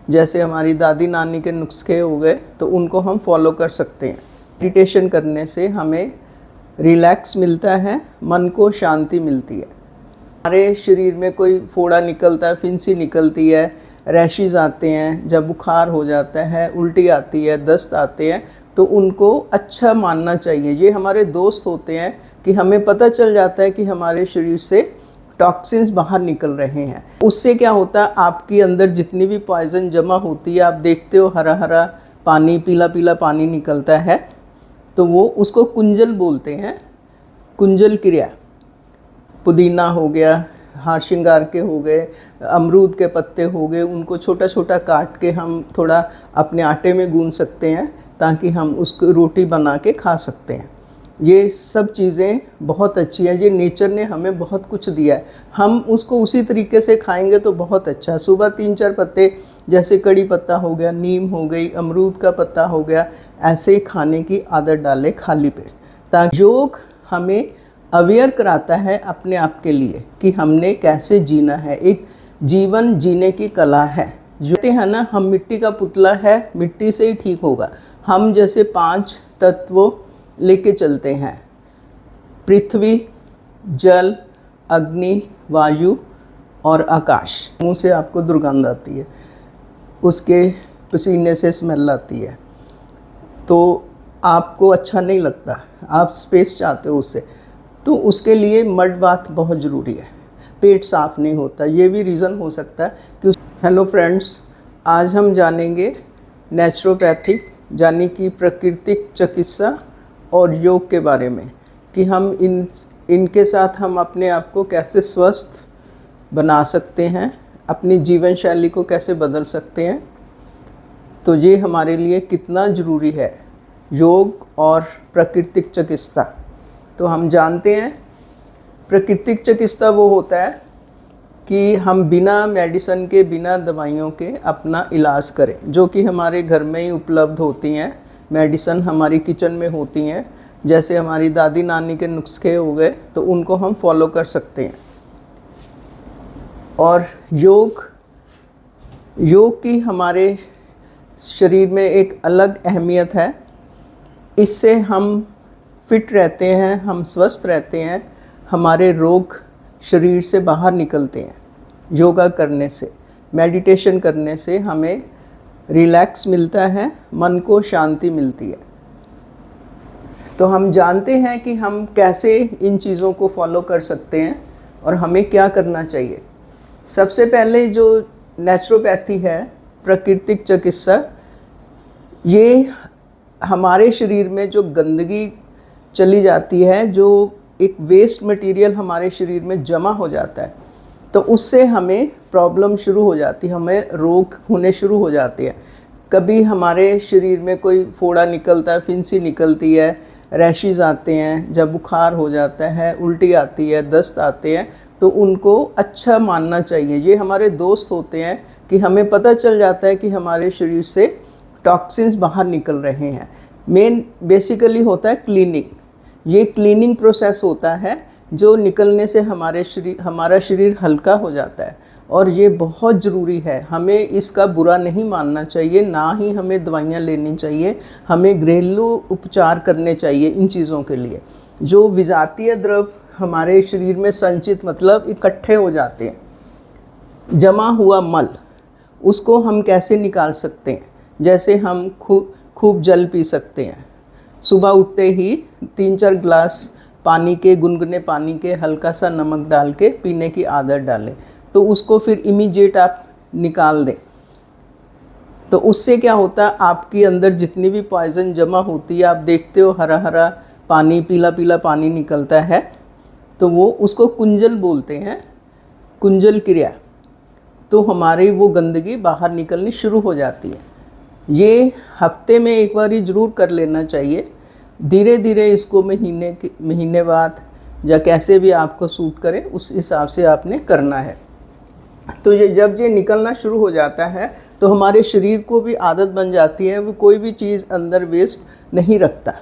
जैसे हमारी दादी नानी के नुस्खे हो गए तो उनको हम फॉलो कर सकते हैं। मेडिटेशन करने से हमें रिलैक्स मिलता है, मन को शांति मिलती है। हमारे शरीर में कोई फोड़ा निकलता है, फिंसी निकलती है, रैशेस आते हैं, जब बुखार हो जाता है, उल्टी आती है, दस्त आते हैं, तो उनको अच्छा मानना चाहिए। ये हमारे दोस्त होते हैं कि हमें पता चल जाता है कि हमारे शरीर से टॉक्सिन्स बाहर निकल रहे हैं। उससे क्या होता है, आपके अंदर जितनी भी पॉइजन जमा होती है, आप देखते हो हरा हरा पानी, पीला पीला पानी निकलता है, तो वो उसको कुंजल बोलते हैं, कुंजल क्रिया। पुदीना हो गया, हार श्रृंगार के हो गए, अमरूद के पत्ते हो गए, उनको छोटा छोटा काट के हम थोड़ा अपने आटे में गूंद सकते हैं ताकि हम उसको रोटी बना के खा सकते हैं। ये सब चीज़ें बहुत अच्छी हैं। ये नेचर ने हमें बहुत कुछ दिया है, हम उसको उसी तरीके से खाएंगे तो बहुत अच्छा। सुबह 3-4 पत्ते, जैसे कड़ी पत्ता हो गया, नीम हो गई, अमरूद का पत्ता हो गया, ऐसे ही खाने की आदत डालें खाली पेट। ताकि योग हमें अवेयर कराता है अपने आप के लिए कि हमने कैसे जीना है। एक जीवन जीने की कला है। जो कहते हैं ना, हम मिट्टी का पुतला है, मिट्टी से ही ठीक होगा। हम जैसे 5 तत्वों लेके चलते हैं, पृथ्वी, जल, अग्नि, वायु और आकाश। मुंह से आपको दुर्गंध आती है, उसके पसीने से स्मेल आती है, तो आपको अच्छा नहीं लगता, आप स्पेस चाहते हो उससे, तो उसके लिए मड बाथ बहुत ज़रूरी है। पेट साफ़ नहीं होता, ये भी रीज़न हो सकता है कि। हेलो फ्रेंड्स, आज हम जानेंगे नेचुरोपैथिक यानी कि प्राकृतिक चिकित्सा और योग के बारे में, कि हम इनके साथ हम अपने आप को कैसे स्वस्थ बना सकते हैं, अपनी जीवन शैली को कैसे बदल सकते हैं। तो ये हमारे लिए कितना ज़रूरी है, योग और प्राकृतिक चिकित्सा। तो हम जानते हैं प्राकृतिक चिकित्सा वो होता है कि हम बिना मेडिसिन के, बिना दवाइयों के अपना इलाज करें, जो कि हमारे घर में ही उपलब्ध होती हैं। मेडिसिन हमारी किचन में होती हैं, जैसे हमारी दादी नानी के नुस्खे हो गए तो उनको हम फॉलो कर सकते हैं। और योग की हमारे शरीर में एक अलग अहमियत है। इससे हम फिट रहते हैं, हम स्वस्थ रहते हैं, हमारे रोग शरीर से बाहर निकलते हैं। योगा करने से, मेडिटेशन करने से हमें रिलैक्स मिलता है, मन को शांति मिलती है। तो हम जानते हैं कि हम कैसे इन चीज़ों को फॉलो कर सकते हैं और हमें क्या करना चाहिए। सबसे पहले जो नेचुरोपैथी है, प्राकृतिक चिकित्सा, ये हमारे शरीर में जो गंदगी चली जाती है, जो एक वेस्ट मटेरियल हमारे शरीर में जमा हो जाता है, तो उससे हमें प्रॉब्लम शुरू हो जाती है, हमें रोग होने शुरू हो जाते हैं। कभी हमारे शरीर में कोई फोड़ा निकलता है, फिंसी निकलती है, रैशेस आते हैं, जब बुखार हो जाता है, उल्टी आती है, दस्त आते हैं, तो उनको अच्छा मानना चाहिए। ये हमारे दोस्त होते हैं कि हमें पता चल जाता है कि हमारे शरीर से टॉक्सिन्स बाहर निकल रहे हैं। मेन बेसिकली होता है क्लीनिंग। ये क्लीनिंग प्रोसेस होता है जो निकलने से हमारा शरीर हल्का हो जाता है, और ये बहुत ज़रूरी है। हमें इसका बुरा नहीं मानना चाहिए, ना ही हमें दवाइयाँ लेनी चाहिए। हमें घरेलू उपचार करने चाहिए इन चीज़ों के लिए। जो विजातीय द्रव हमारे शरीर में संचित, मतलब इकट्ठे हो जाते हैं, जमा हुआ मल, उसको हम कैसे निकाल सकते हैं। जैसे हम खूब जल पी सकते हैं। सुबह उठते ही 3-4 गिलास पानी के, गुनगुने पानी के, हल्का सा नमक डाल के पीने की आदत डालें, तो उसको फिर इमीडिएट आप निकाल दें। तो उससे क्या होता है, आपके अंदर जितनी भी पॉइजन जमा होती है, आप देखते हो हरा हरा पानी, पीला पीला पानी निकलता है, तो वो उसको कुंजल बोलते हैं, कुंजल क्रिया। तो हमारी वो गंदगी बाहर निकलनी शुरू हो जाती है। ये हफ्ते में एक बार ही ज़रूर कर लेना चाहिए। धीरे धीरे इसको महीने बाद या कैसे भी आपको सूट करे, उस हिसाब से आपने करना है। तो जब ये निकलना शुरू हो जाता है तो हमारे शरीर को भी आदत बन जाती है, वो कोई भी चीज़ अंदर वेस्ट नहीं रखता।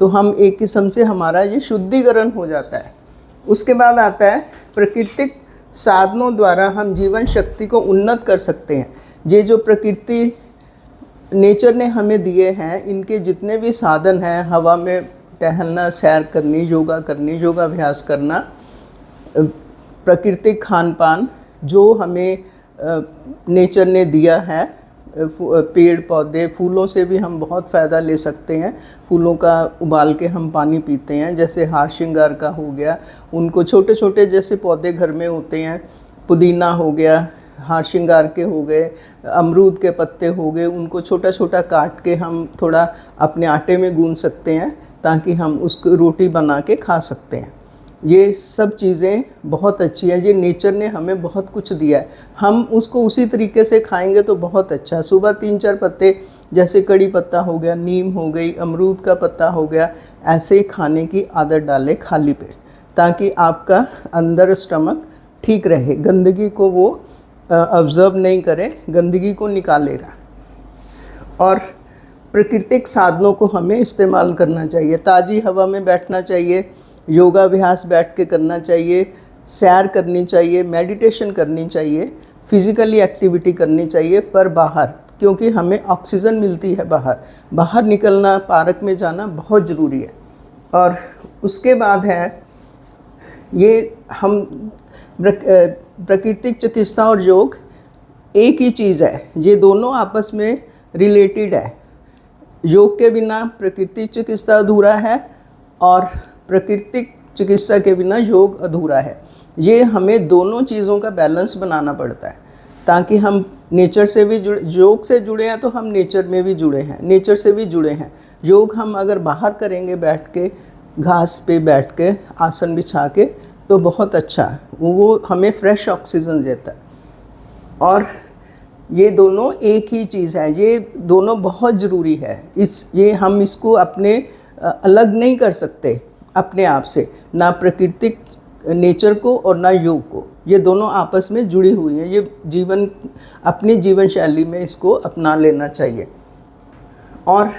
तो हम एक किस्म से हमारा ये शुद्धिकरण हो जाता है। उसके बाद आता है प्राकृतिक साधनों द्वारा हम जीवन शक्ति को उन्नत कर सकते हैं। ये जो प्रकृति नेचर ने हमें दिए हैं, इनके जितने भी साधन हैं, हवा में टहलना, सैर करनी, योगाभ्यास करना, प्राकृतिक खान पान जो हमें नेचर ने दिया है, पेड़ पौधे, फूलों से भी हम बहुत फ़ायदा ले सकते हैं। फूलों का उबाल के हम पानी पीते हैं, जैसे हार श्रृंगार का हो गया, उनको छोटे छोटे जैसे पौधे घर में होते हैं, पुदीना हो गया, हार श्रृंगार के हो गए, अमरूद के पत्ते हो गए, उनको छोटा छोटा काट के हम थोड़ा अपने आटे में गूंद सकते हैं ताकि हम उसको रोटी बना के खा सकते हैं। ये सब चीज़ें बहुत अच्छी हैं। ये नेचर ने हमें बहुत कुछ दिया है, हम उसको उसी तरीके से खाएंगे तो बहुत अच्छा। सुबह 3-4 पत्ते, जैसे कड़ी पत्ता हो गया, नीम हो गई, अमरूद का पत्ता हो गया, ऐसे ही खाने की आदत डालें खाली पेट, ताकि आपका अंदर स्टमक ठीक रहे, गंदगी को वो ऑब्ज़र्व नहीं करे, गंदगी को निकालेगा। और प्राकृतिक साधनों को हमें इस्तेमाल करना चाहिए। ताज़ी हवा में बैठना चाहिए, योगाभ्यास बैठ के करना चाहिए, सैर करनी चाहिए, मेडिटेशन करनी चाहिए, फिज़िकली एक्टिविटी करनी चाहिए, पर बाहर, क्योंकि हमें ऑक्सीजन मिलती है बाहर निकलना, पार्क में जाना बहुत ज़रूरी है। और उसके बाद है ये हम प्राकृतिक चिकित्सा और योग एक ही चीज़ है, ये दोनों आपस में रिलेटेड है। योग के बिना प्राकृतिक चिकित्सा अधूरा है और प्राकृतिक चिकित्सा के बिना योग अधूरा है। ये हमें दोनों चीज़ों का बैलेंस बनाना पड़ता है ताकि हम नेचर से भी जुड़े, योग से जुड़े हैं तो हम नेचर में भी जुड़े हैं, नेचर से भी जुड़े हैं। योग हम अगर बाहर करेंगे बैठ के, घास पे बैठ के, आसन बिछा के, तो बहुत अच्छा, वो हमें फ्रेश ऑक्सीजन देता है। और ये दोनों एक ही चीज़ है, ये दोनों बहुत ज़रूरी है। ये हम इसको अपने अलग नहीं कर सकते अपने आप से, ना प्राकृतिक नेचर को और ना योग को, ये दोनों आपस में जुड़ी हुई हैं। ये अपनी जीवन शैली में इसको अपना लेना चाहिए और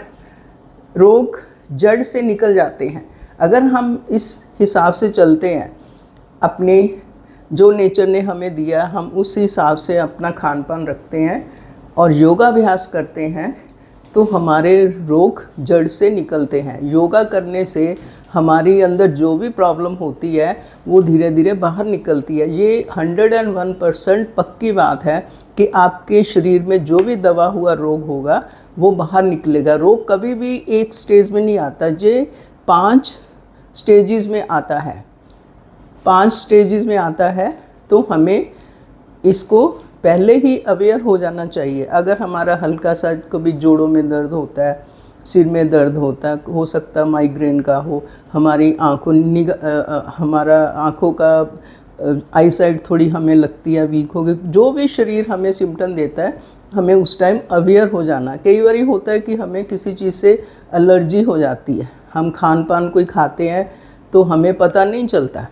रोग जड़ से निकल जाते हैं अगर हम इस हिसाब से चलते हैं। अपने जो नेचर ने हमें दिया, हम उस हिसाब से अपना खान पान रखते हैं और योगाभ्यास करते हैं तो हमारे रोग जड़ से निकलते हैं। योगा करने से हमारी अंदर जो भी प्रॉब्लम होती है वो धीरे धीरे बाहर निकलती है। ये 101% पक्की बात है कि आपके शरीर में जो भी दबा हुआ रोग होगा वो बाहर निकलेगा। रोग कभी भी एक स्टेज में नहीं आता, ये 5 स्टेजेस में आता है, 5 स्टेजेस में आता है। तो हमें इसको पहले ही अवेयर हो जाना चाहिए। अगर हमारा हल्का सा कभी जोड़ों में दर्द होता है, सिर में दर्द होता है, हो सकता है माइग्रेन का हो, हमारी हमारा आँखों का आईसाइट थोड़ी हमें लगती है वीक हो गई, जो भी शरीर हमें सिम्टम देता है हमें उस टाइम अवेयर हो जाना। कई बार होता है कि हमें किसी चीज़ से एलर्जी हो जाती है, हम खान पान कोई खाते हैं तो हमें पता नहीं चलता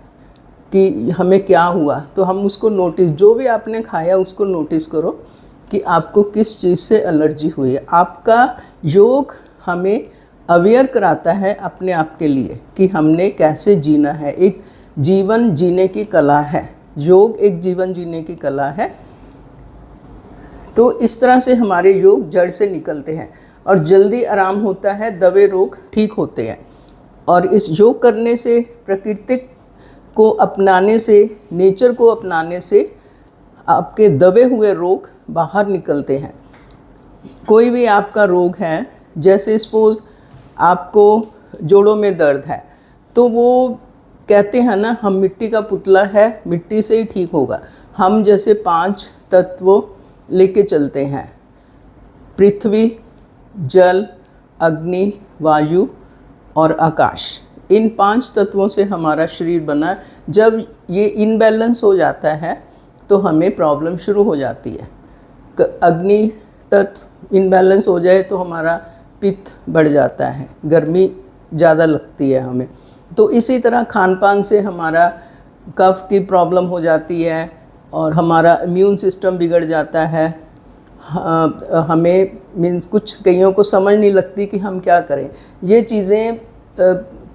कि हमें क्या हुआ, तो हम उसको नोटिस, जो भी आपने खाया उसको नोटिस करो कि आपको किस चीज़ से एलर्जी हुई है। आपका योग हमें अवेयर कराता है अपने आप के लिए कि हमने कैसे जीना है। एक जीवन जीने की कला है, योग एक जीवन जीने की कला है। तो इस तरह से हमारे योग जड़ से निकलते हैं और जल्दी आराम होता है, दबे रोग ठीक होते हैं। और इस योग करने से, प्राकृतिक को अपनाने से, नेचर को अपनाने से आपके दबे हुए रोग बाहर निकलते हैं। कोई भी आपका रोग है, जैसे सपोज़ आपको जोड़ों में दर्द है, तो वो कहते हैं ना, हम मिट्टी का पुतला है, मिट्टी से ही ठीक होगा। हम जैसे 5 तत्व लेके चलते हैं, पृथ्वी, जल, अग्नि, वायु और आकाश। इन 5 तत्वों से हमारा शरीर बना। जब ये इनबैलेंस हो जाता है तो हमें प्रॉब्लम शुरू हो जाती है। अग्नि तत्व इनबैलेंस हो जाए तो हमारा पित्त बढ़ जाता है, गर्मी ज़्यादा लगती है हमें। तो इसी तरह खान पान से हमारा कफ की प्रॉब्लम हो जाती है और हमारा इम्यून सिस्टम बिगड़ जाता है। हमें मीन्स कुछ कईयों को समझ नहीं लगती कि हम क्या करें। ये चीज़ें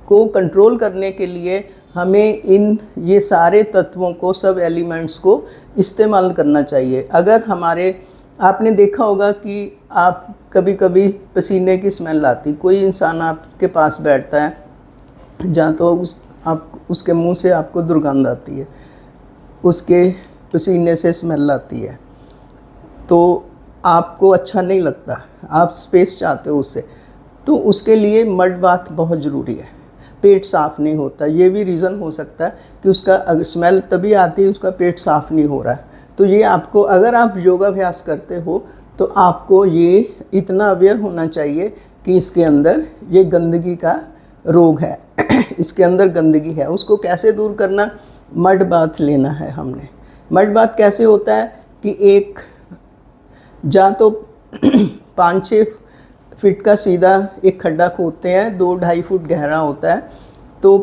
को कंट्रोल करने के लिए हमें ये सारे तत्वों को, सब एलिमेंट्स को इस्तेमाल करना चाहिए। अगर हमारे आपने देखा होगा कि आप कभी कभी पसीने की स्मेल आती, कोई इंसान आपके पास बैठता है जहाँ तो उसके मुंह से आपको दुर्गंध आती है, उसके पसीने से स्मेल आती है, तो आपको अच्छा नहीं लगता, आप स्पेस चाहते हो उससे, तो उसके लिए मड बाथ बहुत ज़रूरी है। पेट साफ़ नहीं होता, ये भी रीज़न हो सकता है कि उसका स्मेल तभी आती है, उसका पेट साफ़ नहीं हो रहा है। तो ये आपको, अगर आप योगाभ्यास करते हो तो आपको ये इतना अवेयर होना चाहिए कि इसके अंदर ये गंदगी का रोग है इसके अंदर गंदगी है, उसको कैसे दूर करना, मड बाथ लेना है हमने। मड बाथ कैसे होता है कि एक जहाँ तो 5-6 फीट का सीधा एक खड्डा खोदते हैं, 2-2.5 फुट गहरा होता है, तो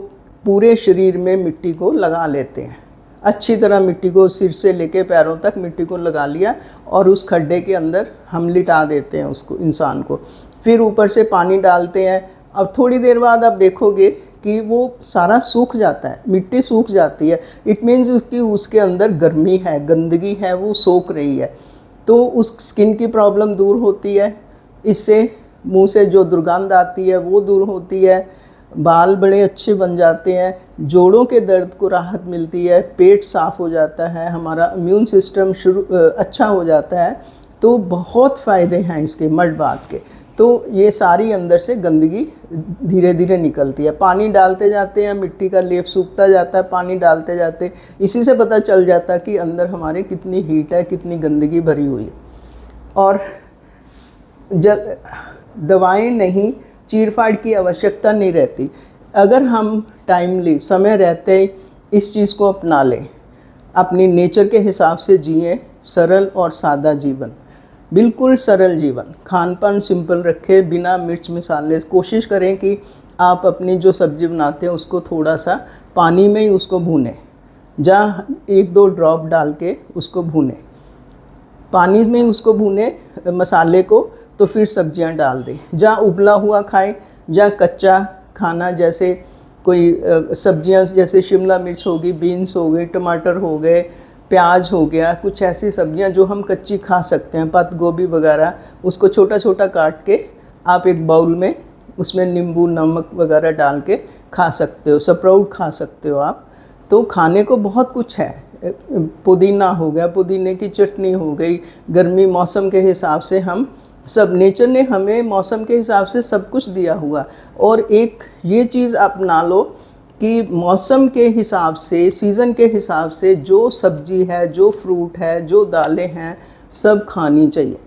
पूरे शरीर में मिट्टी को लगा लेते हैं, अच्छी तरह मिट्टी को सिर से लेके पैरों तक मिट्टी को लगा लिया और उस खड्डे के अंदर हम लिटा देते हैं उसको, इंसान को। फिर ऊपर से पानी डालते हैं। अब थोड़ी देर बाद आप देखोगे कि वो सारा सूख जाता है, मिट्टी सूख जाती है। इट मीन्स उसके अंदर गर्मी है, गंदगी है, वो सोख रही है, तो उस स्किन की प्रॉब्लम दूर होती है, इससे मुंह से जो दुर्गंध आती है वो दूर होती है, बाल बड़े अच्छे बन जाते हैं, जोड़ों के दर्द को राहत मिलती है, पेट साफ़ हो जाता है, हमारा इम्यून सिस्टम अच्छा हो जाता है। तो बहुत फ़ायदे हैं इसके मड बाथ के। तो ये सारी अंदर से गंदगी धीरे धीरे निकलती है। पानी डालते जाते हैं, मिट्टी का लेप सूखता जाता है, पानी डालते जाते, इसी से पता चल जाता है कि अंदर हमारे कितनी हीट है, कितनी गंदगी भरी हुई है। और दवाएं नहीं, चीरफाड़ की आवश्यकता नहीं रहती। अगर हम टाइमली, समय रहते इस चीज़ को अपना लें, अपनी नेचर के हिसाब से जिए, सरल और सादा जीवन, बिल्कुल सरल जीवन, खान पान सिंपल रखें, बिना मिर्च मसाले। कोशिश करें कि आप अपनी जो सब्ज़ी बनाते हैं उसको थोड़ा सा पानी में ही उसको भूनें, जहाँ 1-2 ड्रॉप डाल के उसको भूनें, पानी में उसको भूने मसाले को, तो फिर सब्जियां डाल दें। जहाँ उबला हुआ खाएं, जहाँ कच्चा खाना, जैसे कोई सब्जियां जैसे शिमला मिर्च होगी, बीन्स हो गए, टमाटर हो गए, प्याज हो गया, कुछ ऐसी सब्जियां जो हम कच्ची खा सकते हैं, पत्ता गोभी वगैरह, उसको छोटा छोटा काट के आप एक बाउल में उसमें नींबू नमक वगैरह डाल के खा सकते हो, स्प्राउट खा सकते हो आप। तो खाने को बहुत कुछ है, पुदीना हो गया, पुदीने की चटनी हो गई, गर्मी मौसम के हिसाब से हम सब, नेचर ने हमें मौसम के हिसाब से सब कुछ दिया हुआ। और एक ये चीज़ अपना लो कि मौसम के हिसाब से, सीज़न के हिसाब से जो सब्जी है, जो फ्रूट है, जो दालें हैं, सब खानी चाहिए,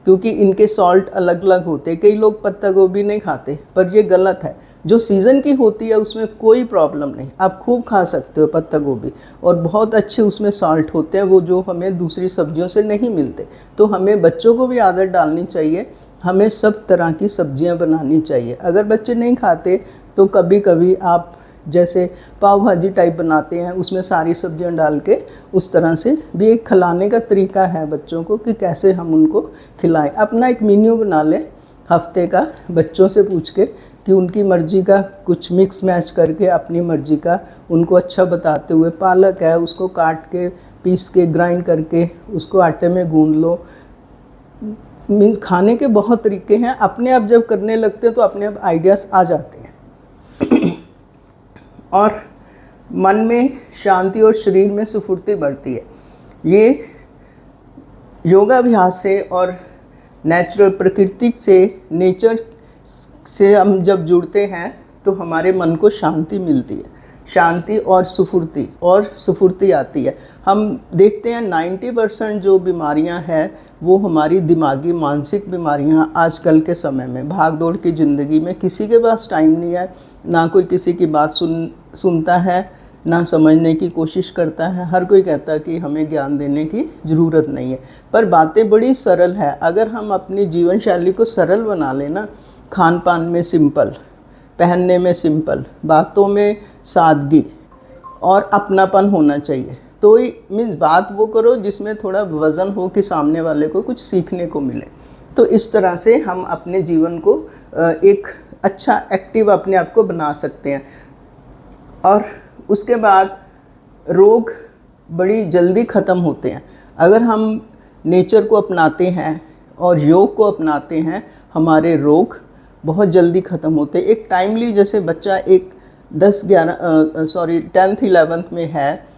क्योंकि इनके सॉल्ट अलग अलग होते हैं। कई लोग पत्ता गोभी नहीं खाते, पर ये गलत है। जो सीज़न की होती है उसमें कोई प्रॉब्लम नहीं, आप खूब खा सकते हो पत्ता गोभी, और बहुत अच्छे उसमें सॉल्ट होते हैं, वो जो हमें दूसरी सब्जियों से नहीं मिलते। तो हमें बच्चों को भी आदत डालनी चाहिए, हमें सब तरह की सब्जियां बनानी चाहिए। अगर बच्चे नहीं खाते तो कभी कभी आप जैसे पाव भाजी टाइप बनाते हैं, उसमें सारी सब्जियां डाल के, उस तरह से भी एक खिलाने का तरीका है बच्चों को कि कैसे हम उनको खिलाएं। अपना एक मेन्यू बना लें हफ्ते का, बच्चों से पूछ के कि उनकी मर्ज़ी का कुछ मिक्स मैच करके, अपनी मर्ज़ी का उनको अच्छा बताते हुए, पालक है उसको काट के, पीस के, ग्राइंड करके उसको आटे में गूंद लो। मीन्स खाने के बहुत तरीके हैं, अपने आप जब करने लगते हैं तो अपने आप आइडियाज़ आ जाते हैं। और मन में शांति और शरीर में स्फूर्ति बढ़ती है। ये योगाभ्यास से और नेचुरल प्रकृति से, नेचर से हम जब जुड़ते हैं तो हमारे मन को शांति मिलती है, शांति और स्फूर्ति आती है। हम देखते हैं 90% जो बीमारियां हैं वो हमारी दिमागी मानसिक बीमारियां। आजकल के समय में भाग दौड़ की ज़िंदगी में किसी के पास टाइम नहीं है, ना कोई किसी की बात सुनता है, ना समझने की कोशिश करता है। हर कोई कहता है कि हमें ज्ञान देने की ज़रूरत नहीं है, पर बातें बड़ी सरल है। अगर हम अपनी जीवन शैली को सरल बना लेना, खान पान में सिंपल, पहनने में सिंपल, बातों में सादगी और अपनापन होना चाहिए, तो मीन्स बात वो करो जिसमें थोड़ा वज़न हो कि सामने वाले को कुछ सीखने को मिले। तो इस तरह से हम अपने जीवन को एक अच्छा एक्टिव अपने आप को बना सकते हैं। और उसके बाद रोग बड़ी जल्दी ख़त्म होते हैं। अगर हम नेचर को अपनाते हैं और योग को अपनाते हैं, हमारे रोग बहुत जल्दी ख़त्म होते हैं। एक टाइमली, जैसे बच्चा एक 10th 11th में है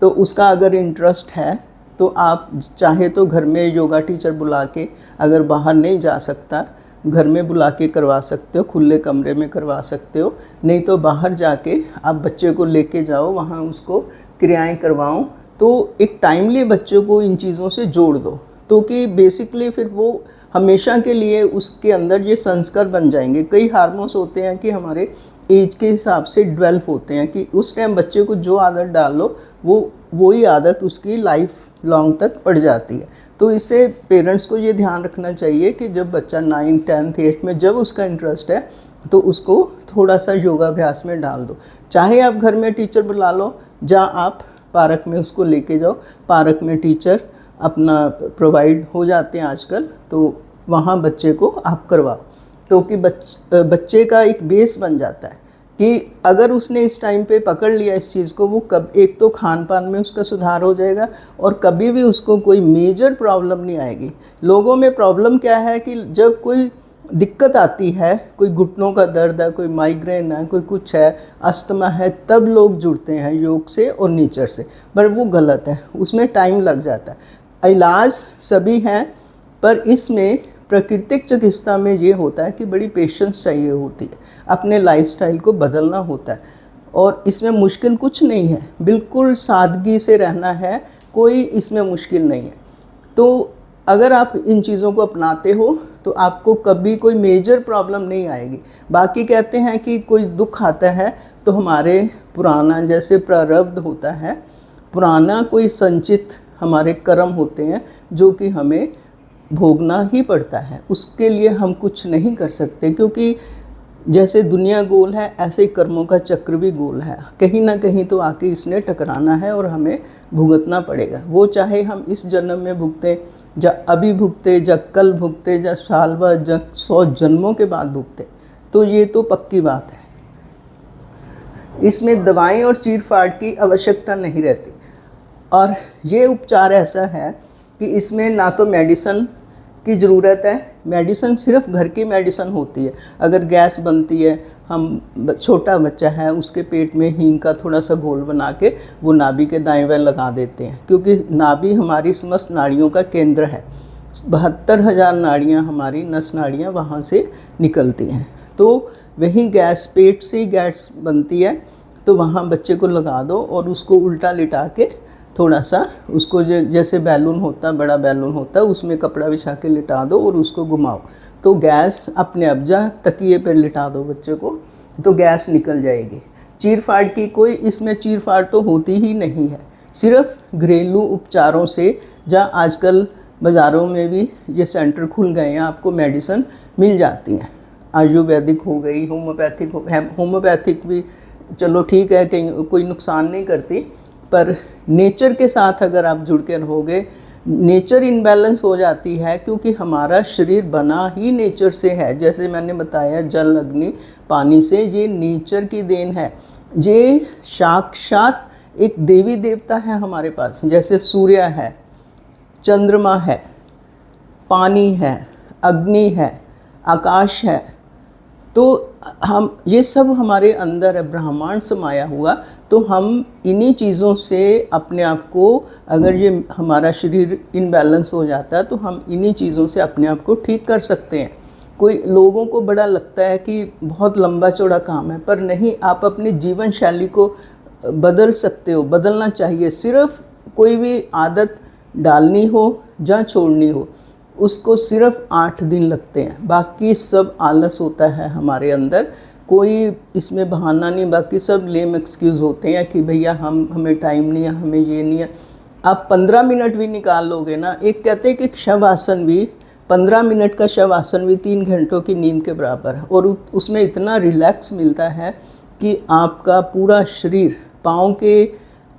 तो उसका अगर इंटरेस्ट है तो आप चाहे तो घर में योगा टीचर बुला के, अगर बाहर नहीं जा सकता घर में बुला के करवा सकते हो, खुले कमरे में करवा सकते हो, नहीं तो बाहर जाके आप बच्चे को लेके जाओ, वहाँ उसको क्रियाएं करवाओ। तो एक टाइमली बच्चों को इन चीज़ों से जोड़ दो, तो कि बेसिकली फिर वो हमेशा के लिए उसके अंदर ये संस्कार बन जाएंगे। कई हार्मोन्स होते हैं कि हमारे एज के हिसाब से डेवलप होते हैं कि उस टाइम बच्चे को जो आदत डाल लो वही आदत उसकी लाइफ लॉन्ग तक पड़ जाती है। तो इससे पेरेंट्स को ये ध्यान रखना चाहिए कि जब बच्चा 9th 10th 8th में जब उसका इंटरेस्ट है तो उसको थोड़ा सा योगाभ्यास में डाल दो। चाहे आप घर में टीचर बुला लो, जहाँ आप पार्क में उसको लेके जाओ, पार्क में टीचर अपना प्रोवाइड हो जाते हैं आजकल, तो वहाँ बच्चे को आप करवाओ। तो कि बच्चे का एक बेस बन जाता है कि अगर उसने इस टाइम पे पकड़ लिया इस चीज़ को, वो कब एक तो खान पान में उसका सुधार हो जाएगा और कभी भी उसको कोई मेजर प्रॉब्लम नहीं आएगी। लोगों में प्रॉब्लम क्या है कि जब कोई दिक्कत आती है, कोई घुटनों का दर्द है, कोई माइग्रेन है, कोई कुछ है, अस्थमा है, तब लोग जुड़ते हैं योग से और नेचर से, पर वो गलत है, उसमें टाइम लग जाता है। इलाज सभी हैं, पर इसमें प्राकृतिक चिकित्सा में ये होता है कि बड़ी पेशेंस चाहिए होती है, अपने लाइफस्टाइल को बदलना होता है और इसमें मुश्किल कुछ नहीं है, बिल्कुल सादगी से रहना है, कोई इसमें मुश्किल नहीं है। तो अगर आप इन चीज़ों को अपनाते हो तो आपको कभी कोई मेजर प्रॉब्लम नहीं आएगी। बाकी कहते हैं कि कोई दुख आता है तो हमारे पुराना जैसे प्रारब्ध होता है, पुराना कोई संचित हमारे कर्म होते हैं जो कि हमें भोगना ही पड़ता है, उसके लिए हम कुछ नहीं कर सकते, क्योंकि जैसे दुनिया गोल है ऐसे ही कर्मों का चक्र भी गोल है, कहीं ना कहीं तो आके इसने टकराना है और हमें भुगतना पड़ेगा। वो चाहे हम इस जन्म में भुगते, या अभी भुगते, या कल भुगते, या साल बाद, या 100 जन्मों के बाद भुगते, तो ये तो पक्की बात है। इसमें दवाएं और चीर फाड़ की आवश्यकता नहीं रहती। और ये उपचार ऐसा है कि इसमें ना तो मेडिसिन की ज़रूरत है, मेडिसिन सिर्फ घर की मेडिसिन होती है। अगर गैस बनती है, हम छोटा बच्चा है उसके पेट में हींग का थोड़ा सा घोल बना के वो नाभि के दाएं बाएं लगा देते हैं, क्योंकि नाभि हमारी समस्त नाड़ियों का केंद्र है। 72,000 नाड़ियाँ, हमारी नस नाड़ियाँ वहाँ से निकलती हैं। तो वही गैस, पेट से ही गैस बनती है, तो वहाँ बच्चे को लगा दो और उसको उल्टा लिटा के थोड़ा सा उसको जैसे बैलून होता है, बड़ा बैलून होता है, उसमें कपड़ा बिछा के लिटा दो और उसको घुमाओ, तो गैस अपने आप जा, तकिए पर लिटा दो बच्चे को, तो गैस निकल जाएगी। चीर फाड़ की कोई इसमें चीर फाड़ तो होती ही नहीं है, सिर्फ घरेलू उपचारों से, जहाँ आजकल बाज़ारों में भी ये सेंटर खुल गए हैं, आपको मेडिसिन मिल जाती हैं। आयुर्वेदिक हो गई, होम्योपैथिक भी चलो ठीक है, कहीं कोई नुकसान नहीं करती, पर नेचर के साथ अगर आप जुड़ के रहोगे, नेचर इनबैलेंस हो जाती है, क्योंकि हमारा शरीर बना ही नेचर से है। जैसे मैंने बताया जल अग्नि पानी से, ये नेचर की देन है, ये साक्षात एक देवी देवता है हमारे पास। जैसे सूर्य है, चंद्रमा है, पानी है, अग्नि है, आकाश है, तो हम ये सब हमारे अंदर है, ब्रह्मांड समाया हुआ। तो हम इन्हीं चीज़ों से अपने आप को, अगर ये हमारा शरीर इनबैलेंस हो जाता है तो हम इन्हीं चीज़ों से अपने आप को ठीक कर सकते हैं। कोई लोगों को बड़ा लगता है कि बहुत लंबा चौड़ा काम है, पर नहीं, आप अपनी जीवन शैली को बदल सकते हो, बदलना चाहिए। सिर्फ कोई भी आदत डालनी हो या छोड़नी हो, उसको सिर्फ 8 दिन लगते हैं, बाकी सब आलस होता है हमारे अंदर, कोई इसमें बहाना नहीं, बाकी सब लेम एक्सक्यूज़ होते हैं कि भैया हमें टाइम नहीं है, हमें ये नहीं है। आप 15 मिनट भी निकाल लोगे ना, एक कहते हैं कि शवासन भी, 15 मिनट का शवासन भी 3 घंटों की नींद के बराबर है, और उसमें इतना रिलैक्स मिलता है कि आपका पूरा शरीर, पाँव के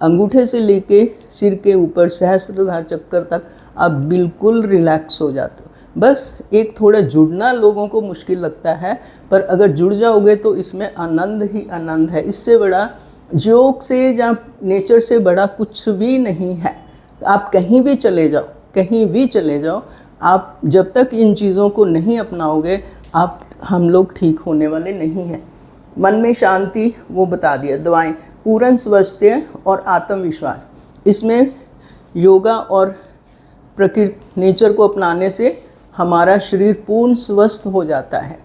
अंगूठे से लेके सिर के ऊपर सहस्त्रधार चक्कर तक आप बिल्कुल रिलैक्स हो जाते हो। बस एक थोड़ा जुड़ना लोगों को मुश्किल लगता है, पर अगर जुड़ जाओगे तो इसमें आनंद ही आनंद है। इससे बड़ा योग से या नेचर से बड़ा कुछ भी नहीं है। आप कहीं भी चले जाओ, कहीं भी चले जाओ, आप जब तक इन चीज़ों को नहीं अपनाओगे हम लोग ठीक होने वाले नहीं हैं। मन में शांति, वो बता दिया, दवाएं, पूर्ण स्वास्थ्य और आत्मविश्वास। इसमें योगा और प्रकृति नेचर को अपनाने से हमारा शरीर पूर्ण स्वस्थ हो जाता है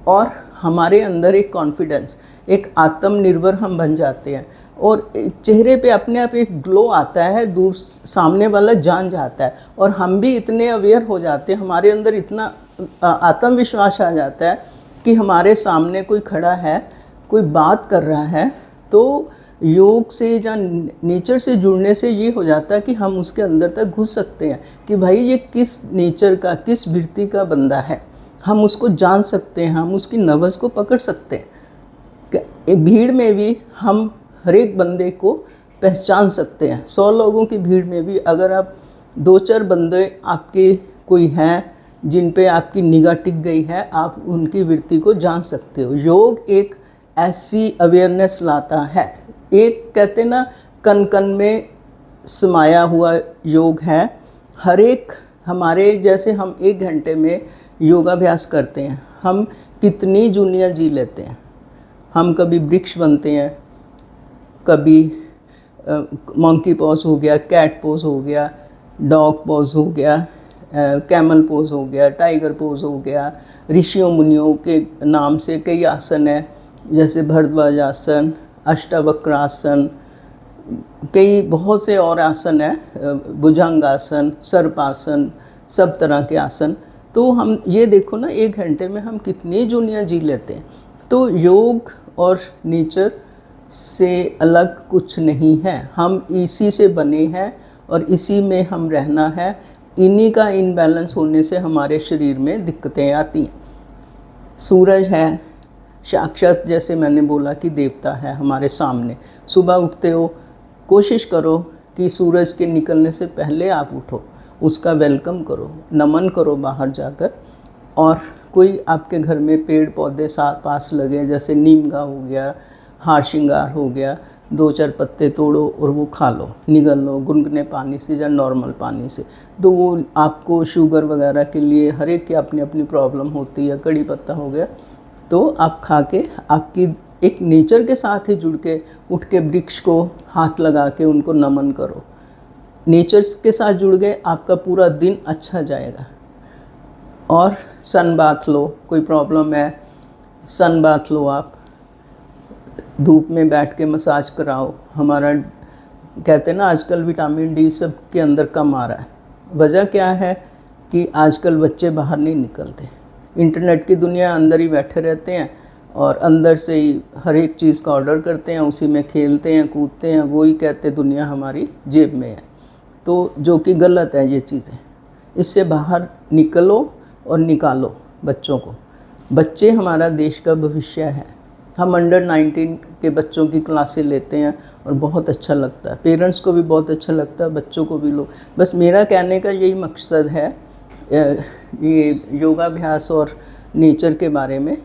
और हमारे अंदर एक कॉन्फिडेंस, एक आत्मनिर्भर हम बन जाते हैं और चेहरे पे अपने आप एक ग्लो आता है, दूर सामने वाला जान जाता है और हम भी इतने अवेयर हो जाते हैं, हमारे अंदर इतना आत्मविश्वास आ जाता है कि हमारे सामने कोई खड़ा है, कोई बात कर रहा है, तो योग से या नेचर से जुड़ने से ये हो जाता है कि हम उसके अंदर तक घुस सकते हैं कि भाई ये किस नेचर का, किस वृत्ति का बंदा है, हम उसको जान सकते हैं, हम उसकी नब्ज़ को पकड़ सकते हैं। भीड़ में भी हम हर एक बंदे को पहचान सकते हैं। 100 लोगों की भीड़ में भी अगर आप 2-4 बंदे आपके कोई हैं जिन पे आपकी निगाह टिक गई है, आप उनकी वृत्ति को जान सकते हो। योग एक ऐसी अवेयरनेस लाता है, एक कहते ना कण कण में समाया हुआ योग है। हर एक हमारे जैसे हम 1 घंटे में योगाभ्यास करते हैं, हम कितनी दुनिया जी लेते हैं। हम कभी वृक्ष बनते हैं, कभी मंकी पोज हो गया, कैट पोज हो गया, डॉग पोज हो गया, कैमल पोज हो गया, टाइगर पोज हो गया। ऋषियों मुनियों के नाम से कई आसन हैं, जैसे भरद्वाज आसन, अष्टावक्रासन, कई बहुत से और आसन हैं, भुजंगासन, सर्पासन, सब तरह के आसन। तो हम ये देखो ना 1 घंटे में हम कितनी दुनिया जी लेते हैं। तो योग और नेचर से अलग कुछ नहीं है, हम इसी से बने हैं और इसी में हम रहना है। इन्हीं का इनबैलेंस होने से हमारे शरीर में दिक्कतें आती हैं। सूरज है साक्षात, जैसे मैंने बोला कि देवता है हमारे सामने। सुबह उठते हो, कोशिश करो कि सूरज के निकलने से पहले आप उठो, उसका वेलकम करो, नमन करो बाहर जाकर। और कोई आपके घर में पेड़ पौधे साथ पास लगे, जैसे नीम का हो गया, हार श्रृंगार हो गया, 2-4 पत्ते तोड़ो और वो खा लो, निगल लो गुनगुने पानी से या नॉर्मल पानी से। तो वो आपको शुगर वगैरह के लिए, हर एक की अपनी अपनी प्रॉब्लम होती है। कड़ी पत्ता हो गया, तो आप खा के आपकी एक नेचर के साथ ही जुड़ के उठ के वृक्ष को हाथ लगा के उनको नमन करो। नेचर के साथ जुड़ गए, आपका पूरा दिन अच्छा जाएगा। और सन बाथ लो, कोई प्रॉब्लम है सन बाथ लो, आप धूप में बैठ के मसाज कराओ। हमारा कहते हैं ना आजकल विटामिन डी सब के अंदर कम आ रहा है। वजह क्या है कि आजकल बच्चे बाहर नहीं निकलते, इंटरनेट की दुनिया अंदर ही बैठे रहते हैं और अंदर से ही हर एक चीज़ का ऑर्डर करते हैं, उसी में खेलते हैं, कूदते हैं। वही कहते दुनिया हमारी जेब में है, तो जो कि गलत है ये चीज़ें। इससे बाहर निकलो और निकालो बच्चों को। बच्चे हमारा देश का भविष्य है। हम अंडर 19 के बच्चों की क्लासें लेते हैं और बहुत अच्छा लगता है, पेरेंट्स को भी बहुत अच्छा लगता है, बच्चों को भी। लोग बस मेरा कहने का यही मकसद है ये योगाभ्यास और नेचर के बारे में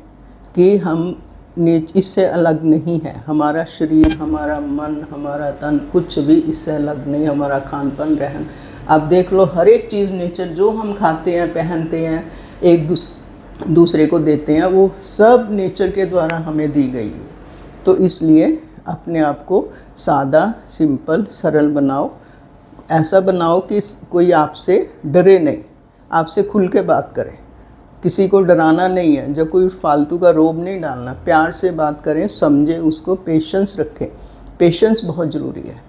कि हम इससे अलग नहीं है। हमारा शरीर, हमारा मन, हमारा तन कुछ भी इससे अलग नहीं। हमारा खान पान, रहन, आप देख लो, हर एक चीज़ नेचर, जो हम खाते हैं, पहनते हैं, एक दूसरे को देते हैं, वो सब नेचर के द्वारा हमें दी गई है। तो इसलिए अपने आप को सादा, सिंपल, सरल बनाओ। ऐसा बनाओ कि कोई आपसे डरे नहीं, आपसे खुल के बात करे। किसी को डराना नहीं है, जो कोई फालतू का रोब नहीं डालना, प्यार से बात करें, समझें उसको, पेशेंस रखें। पेशेंस बहुत ज़रूरी है।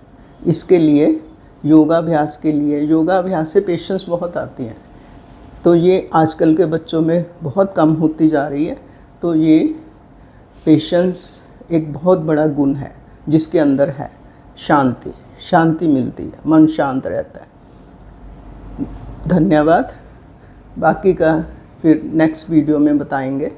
इसके लिए योगाभ्यास के लिए, योगाभ्यास से पेशेंस बहुत आती हैं, तो ये आजकल के बच्चों में बहुत कम होती जा रही है। तो ये पेशेंस एक बहुत बड़ा गुण है जिसके अंदर है शांति। शांति मिलती है, मन शांत रहता है। धन्यवाद। बाकी का फिर नेक्स्ट वीडियो में बताएंगे।